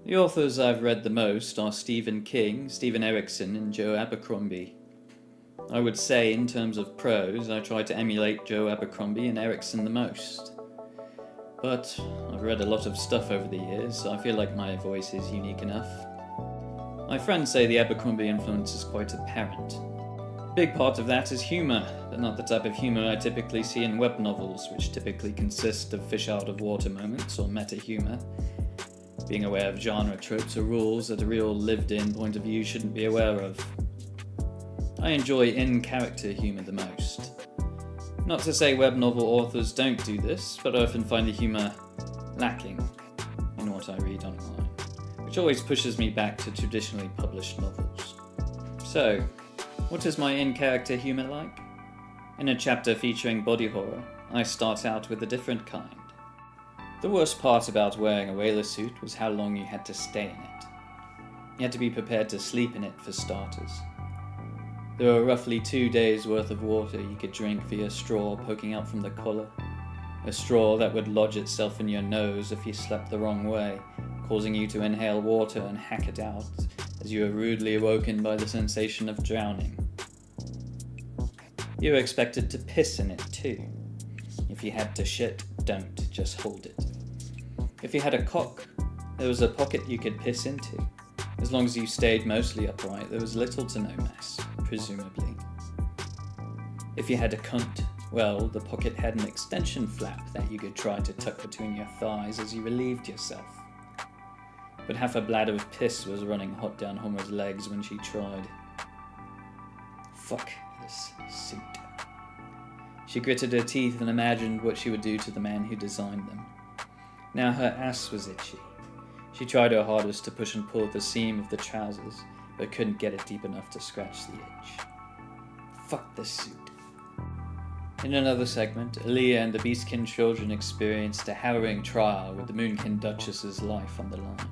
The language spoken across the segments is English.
The authors I've read the most are Stephen King, Stephen Erikson, and Joe Abercrombie. I would say, in terms of prose, I try to emulate Joe Abercrombie and Erikson the most. But I've read a lot of stuff over the years, so I feel like my voice is unique enough. My friends say the Abercrombie influence is quite apparent. A big part of that is humour, but not the type of humour I typically see in web novels, which typically consist of fish-out-of-water moments or meta-humour, being aware of genre tropes or rules that a real lived-in point of view shouldn't be aware of. I enjoy in-character humour the most. Not to say web novel authors don't do this, but I often find the humour lacking in what I read online, which always pushes me back to traditionally published novels. So, what is my in-character humour like? In a chapter featuring body horror, I start out with a different kind. The worst part about wearing a whaler suit was how long you had to stay in it. You had to be prepared to sleep in it for starters. There were roughly 2 days worth of water you could drink via straw poking out from the collar. A straw that would lodge itself in your nose if you slept the wrong way, causing you to inhale water and hack it out as you were rudely awoken by the sensation of drowning. You were expected to piss in it too. If you had to shit, don't, just hold it. If you had a cock, there was a pocket you could piss into. As long as you stayed mostly upright, there was little to no mess, presumably. If you had a cunt, well, the pocket had an extension flap that you could try to tuck between your thighs as you relieved yourself. But half a bladder of piss was running hot down Homer's legs when she tried. Fuck this suit. She gritted her teeth and imagined what she would do to the man who designed them. Now her ass was itchy. She tried her hardest to push and pull at the seam of the trousers, but couldn't get it deep enough to scratch the itch. Fuck this suit. In another segment, Aaliyah and the Beastkin children experienced a harrowing trial with the Moonkin Duchess's life on the line.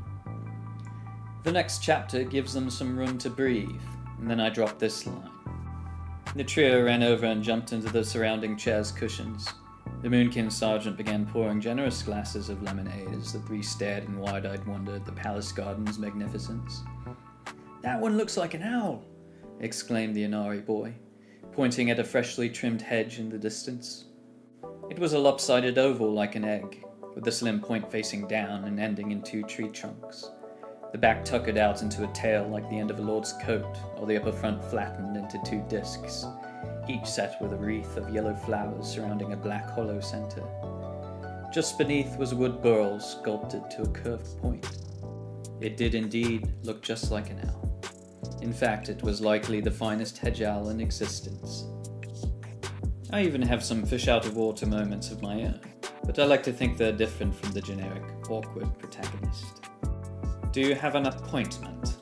The next chapter gives them some room to breathe, and then I drop this line. The trio ran over and jumped into the surrounding chair's cushions. The Moonkin sergeant began pouring generous glasses of lemonade as the three stared in wide-eyed wonder at the palace garden's magnificence. "That one looks like an owl," exclaimed the Inari boy, pointing at a freshly trimmed hedge in the distance. It was a lopsided oval like an egg, with the slim point facing down and ending in 2 tree trunks. The back tuckered out into a tail like the end of a lord's coat, while the upper front flattened into 2 discs, each set with a wreath of yellow flowers surrounding a black hollow center. Just beneath was a wood burl sculpted to a curved point. It did indeed look just like an owl. In fact, it was likely the finest hedge owl in existence. I even have some fish-out-of-water moments of my own, but I like to think they're different from the generic, awkward protagonist. "Do you have an appointment?"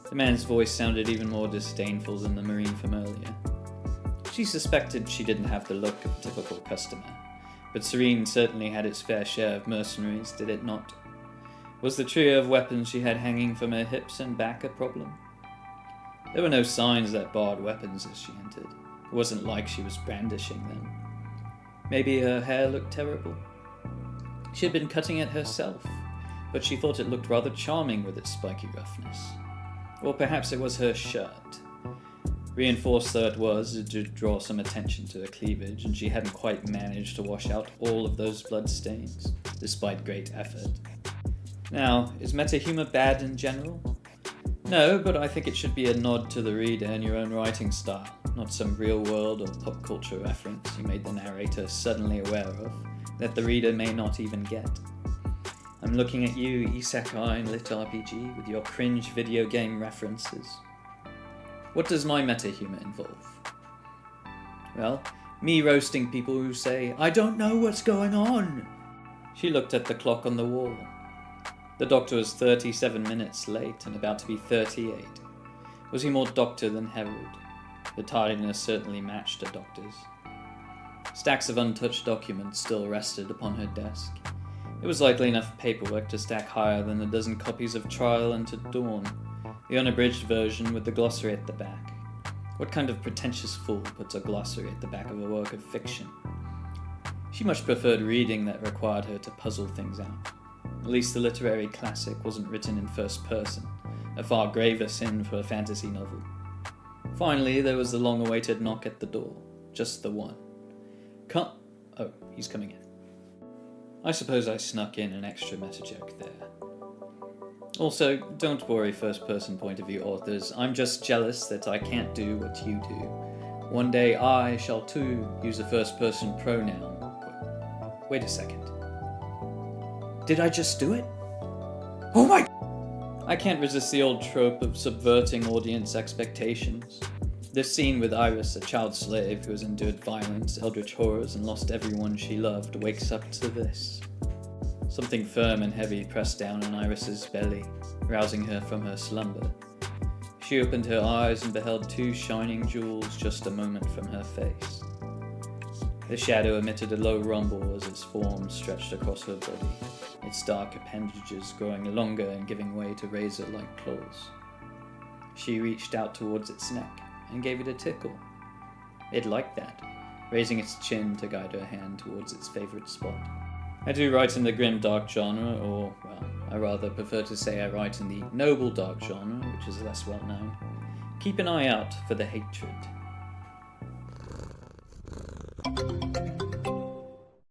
The man's voice sounded even more disdainful than the Marine from earlier. She suspected she didn't have the look of a typical customer, but Serene certainly had its fair share of mercenaries, did it not? Was the trio of weapons she had hanging from her hips and back a problem? There were no signs that barred weapons as she entered. It wasn't like she was brandishing them. Maybe her hair looked terrible. She had been cutting it herself, but she thought it looked rather charming with its spiky roughness. Or perhaps it was her shirt. Reinforced though it was, it did draw some attention to her cleavage, and she hadn't quite managed to wash out all of those blood stains, despite great effort. Now, is meta-humor bad in general? No, but I think it should be a nod to the reader in your own writing style, not some real-world or pop culture reference you made the narrator suddenly aware of, that the reader may not even get. I'm looking at you, Isekai and Lit RPG, with your cringe video game references. What does my meta-humor involve? Well, me roasting people who say, "I don't know what's going on." She looked at the clock on the wall. The doctor was 37 minutes late and about to be 38. Was he more doctor than herald? The tardiness certainly matched a doctor's. Stacks of untouched documents still rested upon her desk. It was likely enough paperwork to stack higher than a dozen copies of Trial Unto Dawn, the unabridged version with the glossary at the back. What kind of pretentious fool puts a glossary at the back of a work of fiction? She much preferred reading that required her to puzzle things out. At least the literary classic wasn't written in first person, a far graver sin for a fantasy novel. Finally, there was the long-awaited knock at the door. Just the one. Come. Oh, he's coming in. I suppose I snuck in an extra meta joke there. Also, don't worry first-person point of view authors, I'm just jealous that I can't do what you do. One day I shall too use a first-person pronoun. Wait a second. Did I just do it? Oh my... I can't resist the old trope of subverting audience expectations. This scene with Iris, a child slave who has endured violence, eldritch horrors, and lost everyone she loved, wakes up to this. Something firm and heavy pressed down on Iris's belly, rousing her from her slumber. She opened her eyes and beheld two shining jewels just a moment from her face. The shadow emitted a low rumble as its form stretched across her body, its dark appendages growing longer and giving way to razor-like claws. She reached out towards its neck and gave it a tickle. It liked that, raising its chin to guide her hand towards its favorite spot. I do write in the grim dark genre, or, well, I rather prefer to say I write in the noble dark genre, which is less well known. Keep an eye out for the hatred.